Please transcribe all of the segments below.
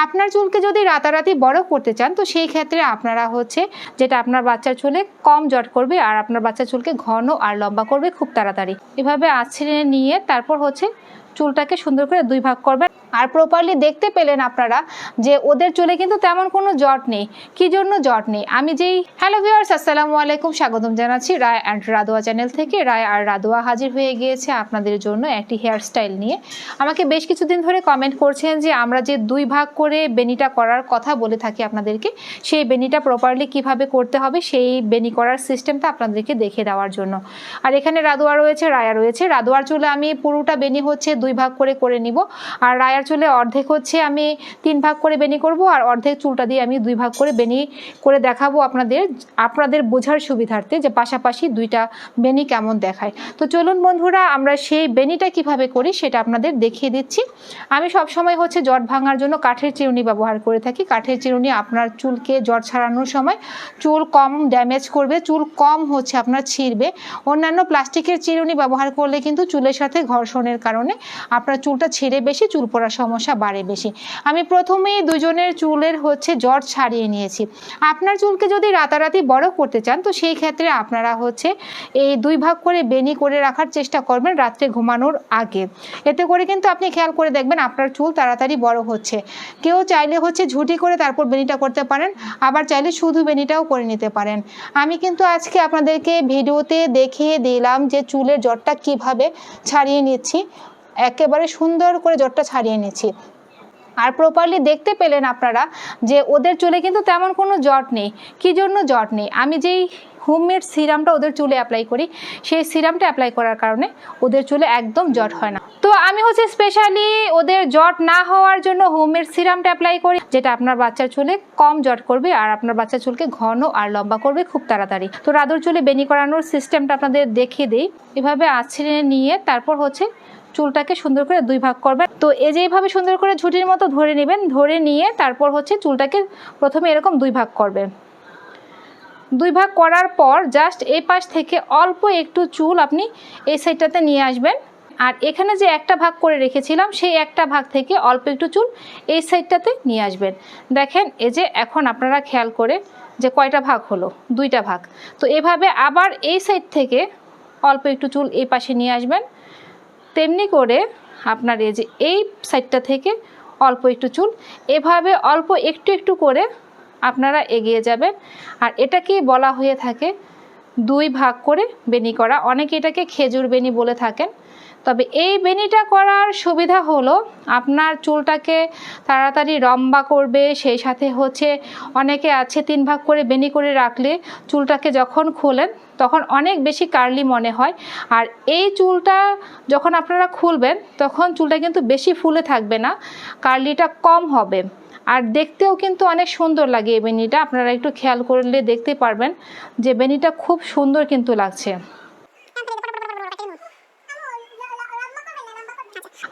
আপনার চুলকে যদি রাতারাতি বড় করতে চান তো সেই ক্ষেত্রে আপনারা হচ্ছে যেটা আপনার বাচ্চার চুলে কম জট করবে আর আপনার বাচ্চার চুলকে ঘন আর লম্বা করবে খুব তাড়াতাড়ি। এভাবে আঁচড়ে নিয়ে তারপর হচ্ছে চুলটাকে সুন্দর করে দুই ভাগ করবেন। আর প্রপারলি দেখতে পেলেন আপনারা যে ওদের চুলে কিন্তু তেমন কোনো জট নেই। কি জন্য জট নেই? আমি যেই হ্যালো ভিউয়ার্স, আসসালামু আলাইকুম, স্বাগতম জানাচ্ছি রায় অ্যান্ড রাদোয়া চ্যানেল থেকে। রায় আর রাদোয়া হাজির হয়ে গিয়েছে আপনাদের জন্য একটি হেয়ার স্টাইল নিয়ে। আমাকে বেশ কিছুদিন ধরে কমেন্ট করছেন যে আমরা যে দুই ভাগ করে বেনিটা করার কথা বলে থাকি আপনাদেরকে, সেই বেনিটা প্রপারলি কিভাবে করতে হবে সেই বেনি করার সিস্টেমটা আপনাদেরকে দেখে দেওয়ার জন্য। আর এখানে রাদোয়া রয়েছে, রায়া রয়েছে। রাদোয়ার চুলে আমি পুরোটা বেনি হচ্ছে দুই ভাগ করে নিব, আর রায়ার চুলে অর্ধেক হচ্ছে আমি তিন ভাগ করে বেনি করব, আর অর্ধেক চুলটা দিয়ে আমি দুই ভাগ করে বেনি করে দেখাবো আপনাদের বোঝার সুবিধার্থে যে পাশাপাশি দুইটা বেনি কেমন দেখায়। তো চলুন বন্ধুরা, আমরা সেই বেনিটা কিভাবে করি সেটা আপনাদের দেখিয়ে দিচ্ছি। আমি সবসময় হচ্ছে জট ভাঙার জন্য কাঠের চিরুনি ব্যবহার করে থাকি। কাঠের চিরুনি আপনার চুলকে জট ছাড়ানোর সময় চুল কম ড্যামেজ করবে, চুল কম হচ্ছে আপনার ছিঁড়বে। অন্যান্য প্লাস্টিকের চিরুনি ব্যবহার করলে কিন্তু চুলের সাথে ঘর্ষণের কারণে আপনার চুলটা ছিঁড়ে বেশি, চুল পড়ার সমস্যা বাড়ে বেশি। আমি প্রথমেই দুজনের চুলের হচ্ছে জট ছাড়িয়ে নিয়েছি। আপনার চুলকে যদি রাতারাতি বড় করতে চান তো সেই ক্ষেত্রে আপনারা হচ্ছে এই দুই ভাগ করে বেনি করে রাখার চেষ্টা করবেন রাত্রে ঘুমানোর আগে। এতে করে কিন্তু আপনি খেয়াল করে দেখবেন আপনার চুল তাড়াতাড়ি বড় হচ্ছে। কেউ চাইলে হচ্ছে ঝুঁটি করে তারপর বেনিটা করতে পারেন, আবার চাইলে শুধু বেনিটাও করে নিতে পারেন। আমি কিন্তু আজকে আপনাদেরকে ভিডিওতে দেখিয়ে দিলাম যে চুলের জটটা কিভাবে ছাড়িয়ে নিচ্ছি। একেবারে সুন্দর করে জটটা ছাড়িয়ে নিচ্ছি। আর প্রপারলি দেখতে পেলেন আপনারা যে ওদের চুলে কিন্তু তেমন কোনো জট নেই। কি জন্য জট নেই? আমি যেই হোমমেড সিরামটা ওদের চুলে অ্যাপ্লাই করি, সেই সিরামটা অ্যাপ্লাই করার কারণে ওদের চুলে একদম জট হয় না। তো আমি হচ্ছে স্পেশালি ওদের জট না হওয়ার জন্য হোমমেড সিরামটা অ্যাপ্লাই করি, যেটা আপনার বাচ্চার চুলে কম জট করবে আর আপনার বাচ্চার চুলকে ঘন আর লম্বা করবে খুব তাড়াতাড়ি। তো রাদুর চুলে বেনি করানোর সিস্টেমটা আপনাদের দেখিয়ে দিই। এভাবে আঁচড়ে নিয়ে তারপর হচ্ছে চুলটাকে সুন্দর করে দুই ভাগ করবেন। তো এই যে এইভাবে সুন্দর করে ঝুঁটির মতো ধরে নেবেন, ধরে নিয়ে তারপর হচ্ছে চুলটাকে প্রথমে এরকম দুই ভাগ করবেন। দুই ভাগ করার পর জাস্ট এই পাশ থেকে অল্প একটু চুল আপনি এই সাইডটাতে নিয়ে আসবেন, আর এখানে যে একটা ভাগ করে রেখেছিলাম সেই একটা ভাগ থেকে অল্প একটু চুল এই সাইডটাতে নিয়ে আসবেন। দেখেন এই যে এখন আপনারা খেয়াল করে যে কয়টা ভাগ হলো, দুইটা ভাগ। তো এভাবে আবার এই সাইড থেকে অল্প একটু চুল এই পাশে নিয়ে আসবেন। তেমনি করে আপনার এই যে এই সাইডটা থেকে অল্প একটু চুল এভাবে অল্প একটু একটু করে আপনারা এগিয়ে যাবেন। আর এটাকে বলা হয়ে থাকে দুই ভাগ করে বেনি করা। অনেকে এটাকে খেজুর বেনি বলে থাকেন। তবে এই বেনিটা করার সুবিধা হলো আপনার চুলটাকে তাড়াতাড়ি লম্বা করবে, সেই সাথে হচ্ছে অনেকে আছে তিন ভাগ করে বেনি করে রাখলে চুলটাকে যখন খোলেন তখন অনেক বেশি কার্লি মনে হয়। আর এই চুলটা যখন আপনারা খুলবেন তখন চুলটা কিন্তু বেশি ফুলে থাকবে না, কার্লিটা কম হবে, আর দেখতেও কিন্তু অনেক সুন্দর লাগে এই বেনিটা। আপনারা একটু খেয়াল করলে দেখতে পারবেন যে বেনিটা খুব সুন্দর কিন্তু লাগছে।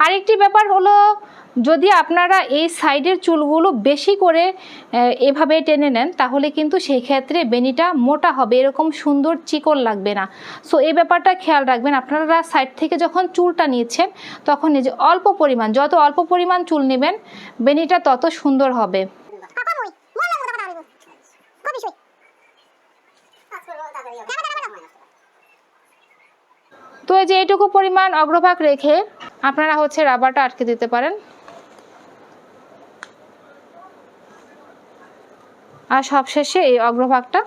আরেকটি ব্যাপার হলো, যদি আপনারা এই সাইডের চুলগুলো বেশি করে এভাবে টেনে নেন তাহলে কিন্তু সেই ক্ষেত্রে বেনিটা মোটা হবে, এরকম সুন্দর চিকন লাগবে না। সো এই ব্যাপারটা খেয়াল রাখবেন। আপনারা সাইড থেকে যখন চুলটা নিচ্ছেন তখন এই যে যত অল্প পরিমাণ চুল নেবেন বেনিটা তত সুন্দর হবে। তো এই যে এইটুকু পরিমাণ অগ্রভাগ রেখে আপনারা হচ্ছে রাবারটা আটকে দিতে পারেন, আর সবশেষে এই অগ্রভাগটা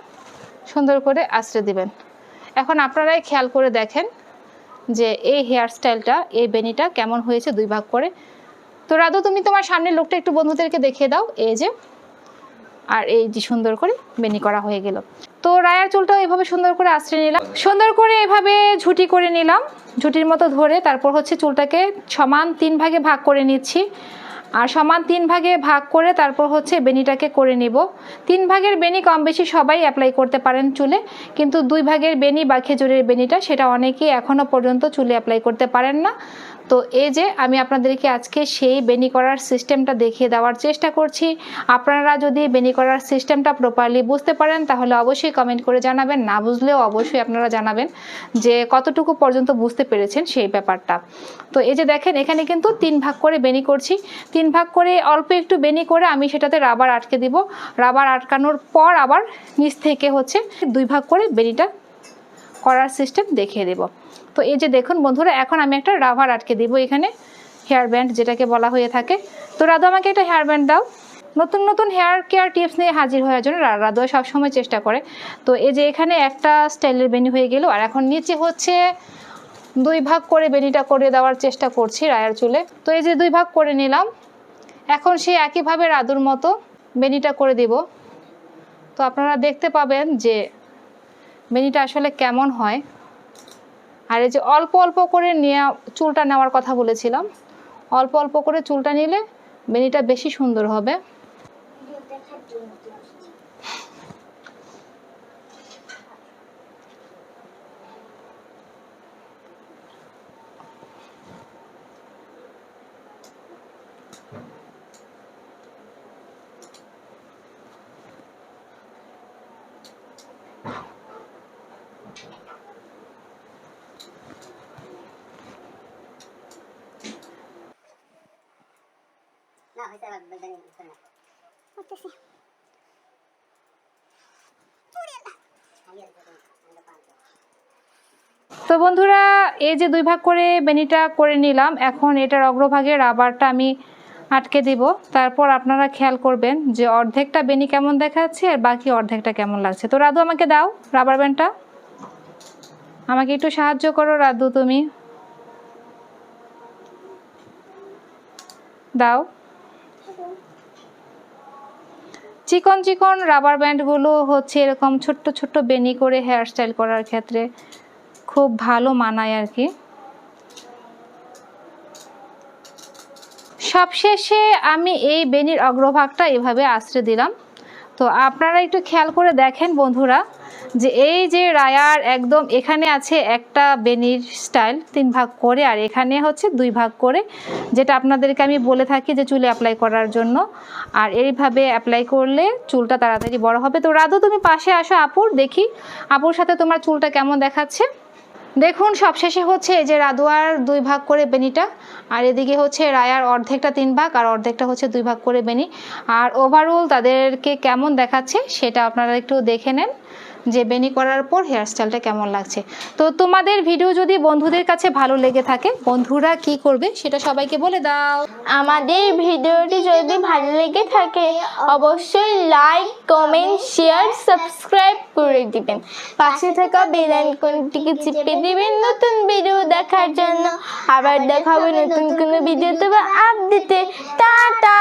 সুন্দর করে আঁচড়ে দিবেন। এখন আপনারাই খেয়াল করে দেখেন যে এই হেয়ার স্টাইলটা, এই বেনিটা কেমন হয়েছে দুই ভাগ করে। তো রাদু, তুমি তোমার সামনের লোকটা একটু বন্ধুদেরকে দেখিয়ে দাও। এই যে, আর এই যে সুন্দর করে বেনি করা হয়ে গেল। তো রায়ার চুলটাও এভাবে সুন্দর করে আঁচড়ে নিলাম, সুন্দর করে এভাবে ঝুঁটি করে নিলাম, ঝুঁটির মতো ধরে তারপর হচ্ছে চুলটাকে সমান তিন ভাগে ভাগ করে নিচ্ছি। আর সমান তিন ভাগে ভাগ করে তারপর হচ্ছে বেনিটাকে করে নিব। তিন ভাগের বেনি কম বেশি সবাই অ্যাপ্লাই করতে পারেন চুলে, কিন্তু দুই ভাগের বেনি বা খেজুরের বেনিটা সেটা অনেকেই এখনও পর্যন্ত চুলে অ্যাপ্লাই করতে পারেন না। তো এই যে আমি আপনাদেরকে আজকে সেই বেনি করার সিস্টেমটা দেখিয়ে দেওয়ার চেষ্টা করছি। আপনারা যদি বেনি করার সিস্টেমটা প্রপারলি বুঝতে পারেন তাহলে অবশ্যই কমেন্ট করে জানাবেন, না বুঝলেও অবশ্যই আপনারা জানাবেন যে কতটুকু পর্যন্ত বুঝতে পেরেছেন সেই ব্যাপারটা। তো এই যে দেখেন এখানে কিন্তু 3 ভাগ করে বেনি করছি, 3 ভাগ করে অল্প একটু বেনি করে আমি সেটাতে রাবার আটকে দিব। রাবার আটকানোর পর আবার নিচ থেকে হচ্ছে 2 ভাগ করে বেনিটা করার সিস্টেম দেখিয়ে দেব। তো এই যে দেখুন বন্ধুরা, এখন আমি একটা রাবার আটকে দিব এখানে, হেয়ার ব্যান্ড যেটাকে বলা হয়ে থাকে। তো রাধু আমাকে একটা হেয়ার ব্যান্ড দাও। নতুন নতুন হেয়ার কেয়ার টিপস নিয়ে হাজির হওয়ার জন্য রাধু সবসময় চেষ্টা করে। তো এই যে এখানে একটা স্টাইলের বেনি হয়ে গেল, আর এখন নিচে হচ্ছে 2 ভাগ করে বেনিটা করে দেওয়ার চেষ্টা করছি রায়ার চুলে। তো এই যে 2 ভাগ করে নিলাম, এখন সেই একইভাবে রাধুর মতো বেনিটা করে দিব। তো আপনারা দেখতে পাবেন যে বেনিটা আসলে কেমন হয়। আর এই যে অল্প অল্প করে নিয়ে চুলটা নেওয়ার কথা বলেছিলাম, অল্প অল্প করে চুলটা নিলে বেনিটা বেশি সুন্দর হবে। তো বন্ধুরা এই যে 2 ভাগ করে বেনিটা করে নিলাম, এখন এটার অগ্রভাগে রাবারটা আমি আটকে দিব। তারপর আপনারা খেয়াল করবেন যে অর্ধেকটা বেনি কেমন দেখাচ্ছে আর বাকি অর্ধেকটা কেমন লাগছে। তো রাধু আমাকে দাও রাবার ব্যান্ডটা, আমাকে একটু সাহায্য করো রাধু, তুমি দাও। চিকন চিকন রাবার ব্যান্ডগুলো হচ্ছে এরকম ছোট্ট ছোট্ট বেনি করে হেয়ার স্টাইল করার ক্ষেত্রে খুব ভালো মানায় আর কি। সবশেষে আমি এই বেনির অগ্রভাগটা এভাবে আঁচড়ে দিলাম। তো আপনারা একটু খেয়াল করে দেখেন বন্ধুরা যে এই যে রায়ার একদম এখানে আছে একটা বেনির স্টাইল 3 ভাগ করে, আর এখানে হচ্ছে 2 ভাগ করে, যেটা আপনাদেরকে আমি বলে থাকি যে চুলে অ্যাপ্লাই করার জন্য। আর এইভাবে অ্যাপ্লাই করলে চুলটা তাড়াতাড়ি বড় হবে। তো রাধু তুমি পাশে আসো আপুর, দেখি আপুর সাথে তোমার চুলটা কেমন দেখাচ্ছে। দেখুন সবশেষে হচ্ছে এই যে রাধুয়ার 2 ভাগ করে বেনিটা, আর এদিকে হচ্ছে রায়ার অর্ধেকটা 3 ভাগ আর অর্ধেকটা হচ্ছে 2 ভাগ করে বেনি। আর ওভারঅল তাদেরকে কেমন দেখাচ্ছে সেটা আপনারা একটু দেখে নেন যে বেনি করার পর হেয়ারস্টাইলটা কেমন লাগছে। তো তোমাদের ভিডিও যদি বন্ধুদের কাছে ভালো লেগে থাকে বন্ধুরা কি করবে সেটা সবাইকে বলে দাও। আমাদের ভিডিওটি যদি ভালো লেগে থাকে অবশ্যই লাইক, কমেন্ট, শেয়ার, সাবস্ক্রাইব করে দিবেন। পাশে থাকা বেল আইকনটিকে চিপে দিবেন নতুন ভিডিও দেখার জন্য। আবার দেখা হবে নতুন কোনো ভিডিওতে বা আপডেটে। টাটা।